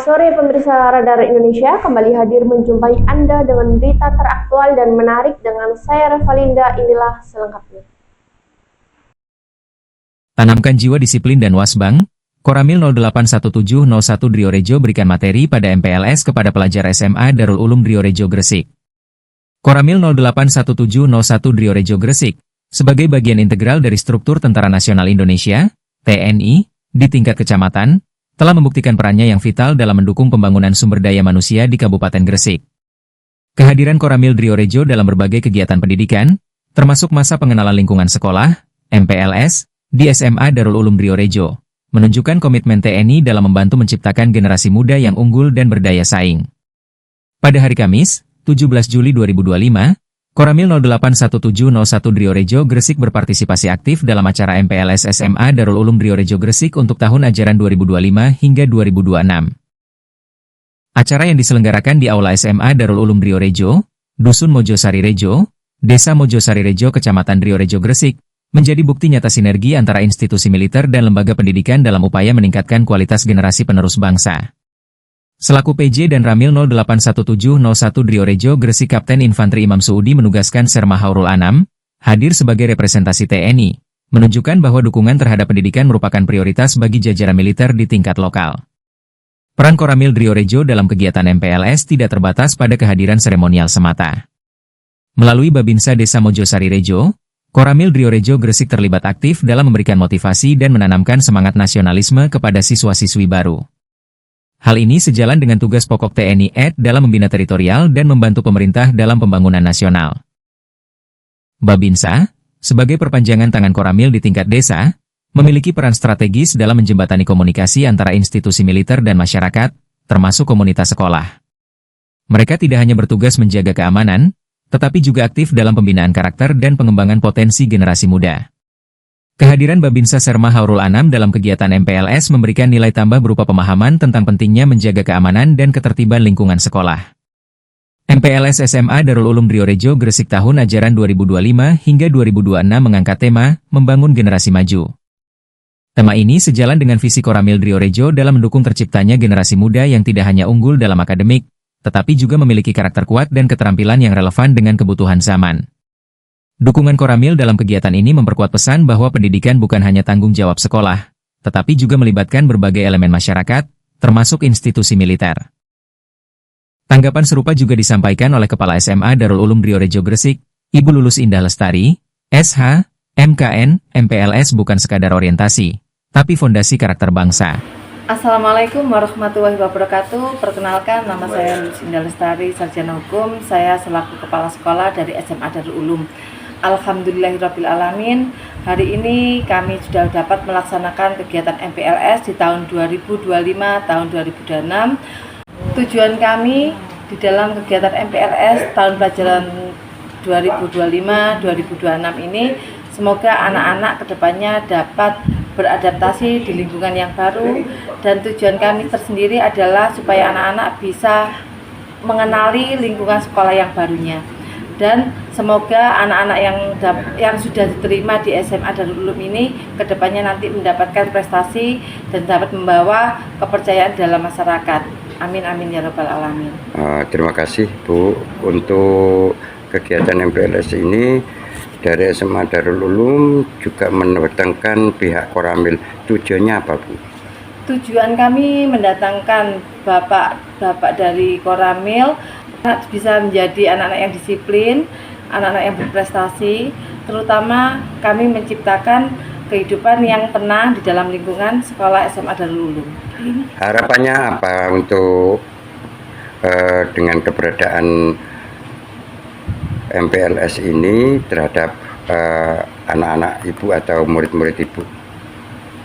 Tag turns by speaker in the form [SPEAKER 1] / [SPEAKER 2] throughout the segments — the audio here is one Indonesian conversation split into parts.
[SPEAKER 1] sore pemirsa Radar Indonesia, kembali hadir menjumpai Anda dengan berita teraktual dan menarik dengan saya Revalinda. Inilah selengkapnya.
[SPEAKER 2] Tanamkan jiwa disiplin dan wasbang, Koramil 081701 Driorejo berikan materi pada MPLS kepada pelajar SMA Darul Ulum Driorejo Gresik. Koramil 081701 Driorejo Gresik, sebagai bagian integral dari struktur Tentara Nasional Indonesia, TNI, di tingkat kecamatan, telah membuktikan perannya yang vital dalam mendukung pembangunan sumber daya manusia di Kabupaten Gresik. Kehadiran Koramil Driorejo dalam berbagai kegiatan pendidikan, termasuk masa pengenalan lingkungan sekolah, MPLS, di SMA Darul Ulum Driorejo, menunjukkan komitmen TNI dalam membantu menciptakan generasi muda yang unggul dan berdaya saing. Pada hari Kamis, 17 Juli 2025, Koramil 081701 Driorejo Gresik berpartisipasi aktif dalam acara MPLS SMA Darul Ulum Driorejo Gresik untuk tahun ajaran 2025 hingga 2026. Acara yang diselenggarakan di Aula SMA Darul Ulum Driorejo, Dusun Mojosari Rejo, Desa Mojosari Rejo, Kecamatan Driorejo Gresik, menjadi bukti nyata sinergi antara institusi militer dan lembaga pendidikan dalam upaya meningkatkan kualitas generasi penerus bangsa. Selaku PJ dan Ramil 081701 Driorejo Gresik, Kapten Infanteri Imam Suudi menugaskan Serma Haurul Anam, hadir sebagai representasi TNI, menunjukkan bahwa dukungan terhadap pendidikan merupakan prioritas bagi jajaran militer di tingkat lokal. Peran Koramil Driorejo dalam kegiatan MPLS tidak terbatas pada kehadiran seremonial semata. Melalui Babinsa Desa Mojosari Rejo, Koramil Driorejo Gresik terlibat aktif dalam memberikan motivasi dan menanamkan semangat nasionalisme kepada siswa-siswi baru. Hal ini sejalan dengan tugas pokok TNI dalam membina teritorial dan membantu pemerintah dalam pembangunan nasional. Babinsa, sebagai perpanjangan tangan Koramil di tingkat desa, memiliki peran strategis dalam menjembatani komunikasi antara institusi militer dan masyarakat, termasuk komunitas sekolah. Mereka tidak hanya bertugas menjaga keamanan, tetapi juga aktif dalam pembinaan karakter dan pengembangan potensi generasi muda. Kehadiran Babinsa Serma Haurul Anam dalam kegiatan MPLS memberikan nilai tambah berupa pemahaman tentang pentingnya menjaga keamanan dan ketertiban lingkungan sekolah. MPLS SMA Darul Ulum Driorejo Gresik tahun ajaran 2025 hingga 2026 mengangkat tema, Membangun Generasi Maju. Tema ini sejalan dengan visi Koramil Driorejo dalam mendukung terciptanya generasi muda yang tidak hanya unggul dalam akademik, tetapi juga memiliki karakter kuat dan keterampilan yang relevan dengan kebutuhan zaman. Dukungan Koramil dalam kegiatan ini memperkuat pesan bahwa pendidikan bukan hanya tanggung jawab sekolah, tetapi juga melibatkan berbagai elemen masyarakat, termasuk institusi militer. Tanggapan serupa juga disampaikan oleh Kepala SMA Darul Ulum Driorejo Gresik, Ibu Lulus Indah Lestari, SH, MKN, MPLS bukan sekadar orientasi, tapi fondasi karakter bangsa.
[SPEAKER 3] Assalamualaikum warahmatullahi wabarakatuh. Perkenalkan, nama saya Lulus Indah Lestari, Sarjana Hukum. Saya selaku Kepala Sekolah dari SMA Darul Ulum. Alhamdulillahirrabbilalamin, hari ini kami sudah dapat melaksanakan kegiatan MPLS di tahun 2025, tahun 2026. Tujuan kami di dalam kegiatan MPLS tahun pelajaran 2025-2026 ini, semoga anak-anak kedepannya dapat beradaptasi di lingkungan yang baru, dan tujuan kami tersendiri adalah supaya anak-anak bisa mengenali lingkungan sekolah yang barunya. Dan semoga anak-anak yang sudah diterima di SMA Darul Ulum ini kedepannya nanti mendapatkan prestasi dan dapat membawa kepercayaan dalam masyarakat. Amin amin ya rabbal alamin.
[SPEAKER 4] Terima kasih Bu untuk kegiatan MPLS ini. Dari SMA Darul Ulum juga mendatangkan pihak Koramil. Tujuannya apa Bu?
[SPEAKER 3] Tujuan kami mendatangkan bapak dari Koramil bisa menjadi anak-anak yang disiplin, anak-anak yang berprestasi, terutama kami menciptakan kehidupan yang tenang di dalam lingkungan sekolah SMA Darul Ulum.
[SPEAKER 4] Harapannya apa untuk dengan keberadaan MPLS ini terhadap anak-anak Ibu atau murid-murid Ibu?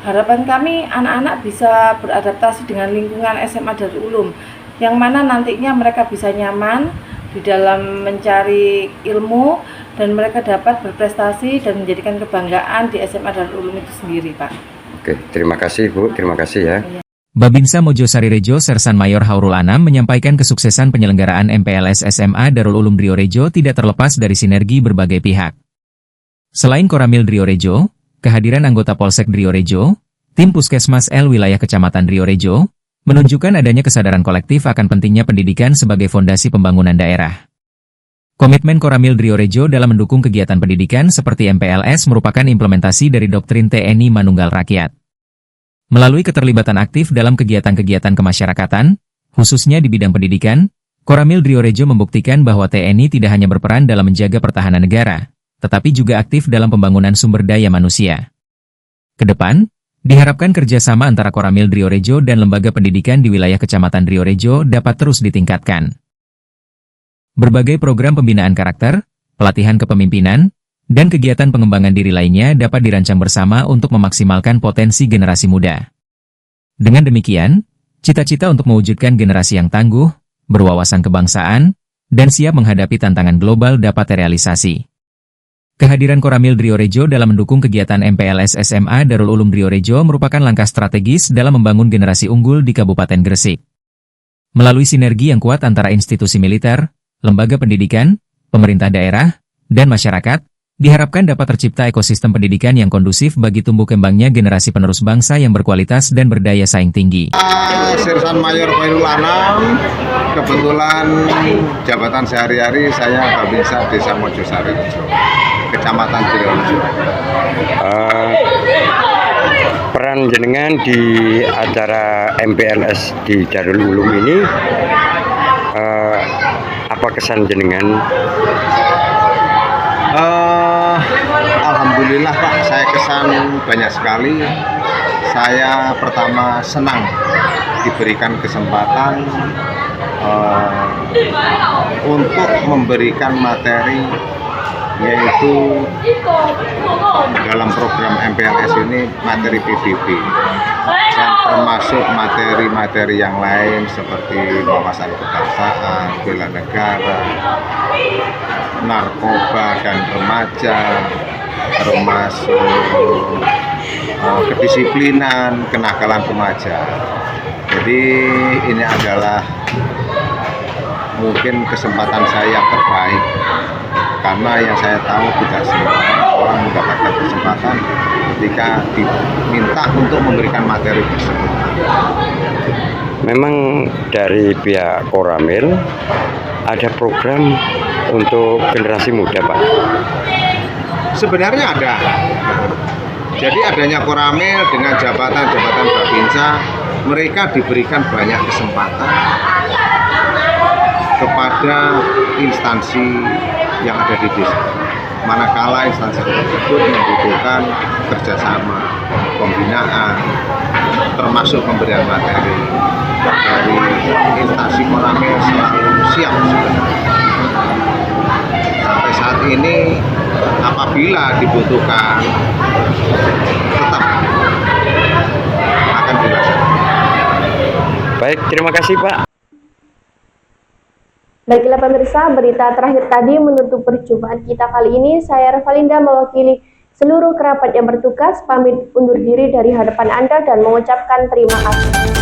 [SPEAKER 3] Harapan kami anak-anak bisa beradaptasi dengan lingkungan SMA Darul Ulum, yang mana nantinya mereka bisa nyaman di dalam mencari ilmu dan mereka dapat berprestasi dan menjadikan kebanggaan di SMA Darul Ulum itu sendiri, Pak.
[SPEAKER 4] Oke, terima kasih Bu, terima kasih ya.
[SPEAKER 2] Babinsa Mojosari Rejo Sersan Mayor Haurul Anam menyampaikan kesuksesan penyelenggaraan MPLS SMA Darul Ulum Driorejo tidak terlepas dari sinergi berbagai pihak. Selain Koramil Driorejo, kehadiran anggota Polsek Driorejo, tim Puskesmas L Wilayah Kecamatan Driorejo, menunjukkan adanya kesadaran kolektif akan pentingnya pendidikan sebagai fondasi pembangunan daerah. Komitmen Koramil Driorejo dalam mendukung kegiatan pendidikan seperti MPLS merupakan implementasi dari doktrin TNI Manunggal Rakyat. Melalui keterlibatan aktif dalam kegiatan-kegiatan kemasyarakatan, khususnya di bidang pendidikan, Koramil Driorejo membuktikan bahwa TNI tidak hanya berperan dalam menjaga pertahanan negara, tetapi juga aktif dalam pembangunan sumber daya manusia. Kedepan, diharapkan kerjasama antara Koramil Driorejo dan lembaga pendidikan di wilayah Kecamatan Driorejo dapat terus ditingkatkan. Berbagai program pembinaan karakter, pelatihan kepemimpinan, dan kegiatan pengembangan diri lainnya dapat dirancang bersama untuk memaksimalkan potensi generasi muda. Dengan demikian, cita-cita untuk mewujudkan generasi yang tangguh, berwawasan kebangsaan, dan siap menghadapi tantangan global dapat terrealisasi. Kehadiran Koramil Driorejo dalam mendukung kegiatan MPLS SMA Darul Ulum Driorejo merupakan langkah strategis dalam membangun generasi unggul di Kabupaten Gresik. Melalui sinergi yang kuat antara institusi militer, lembaga pendidikan, pemerintah daerah, dan masyarakat, diharapkan dapat tercipta ekosistem pendidikan yang kondusif bagi tumbuh kembangnya generasi penerus bangsa yang berkualitas dan berdaya saing tinggi.
[SPEAKER 5] Sersan Mayor Khairul Anam, kebetulan jabatan sehari-hari saya Babinsa Desa Mojosari, Kecamatan Driorejo.
[SPEAKER 4] Peran jenengan di acara MPLS di Darul Ulum ini, apa kesan jenengan?
[SPEAKER 5] Alhamdulillah Pak, saya kesan banyak sekali. Saya pertama senang diberikan kesempatan untuk memberikan materi, yaitu dalam program MPLS ini materi PBB, dan termasuk materi-materi yang lain seperti wawasan kebangsaan, bela negara, narkoba dan remaja, termasuk kedisiplinan, kenakalan remaja. Jadi ini adalah mungkin kesempatan saya yang terbaik, karena yang saya tahu tidak semua orang mendapatkan kesempatan ketika diminta untuk memberikan materi tersebut.
[SPEAKER 4] Memang dari pihak Koramil ada program untuk generasi muda, Pak?
[SPEAKER 5] Sebenarnya ada. Jadi adanya Koramil dengan jabatan-jabatan Babinsa, mereka diberikan banyak kesempatan kepada instansi yang ada di desa. Manakala instansi tersebut membutuhkan kerjasama, pembinaan, termasuk pemberian materi, dari instansi Koramil selalu siap sebenarnya. Sampai saat ini apabila dibutuhkan tetap akan dilaksanakan.
[SPEAKER 4] Baik, terima kasih Pak.
[SPEAKER 1] Baiklah pemirsa, berita terakhir tadi menutup perjumpaan kita kali ini. Saya Revalinda mewakili seluruh kerabat yang bertugas pamit undur diri dari hadapan Anda dan mengucapkan terima kasih.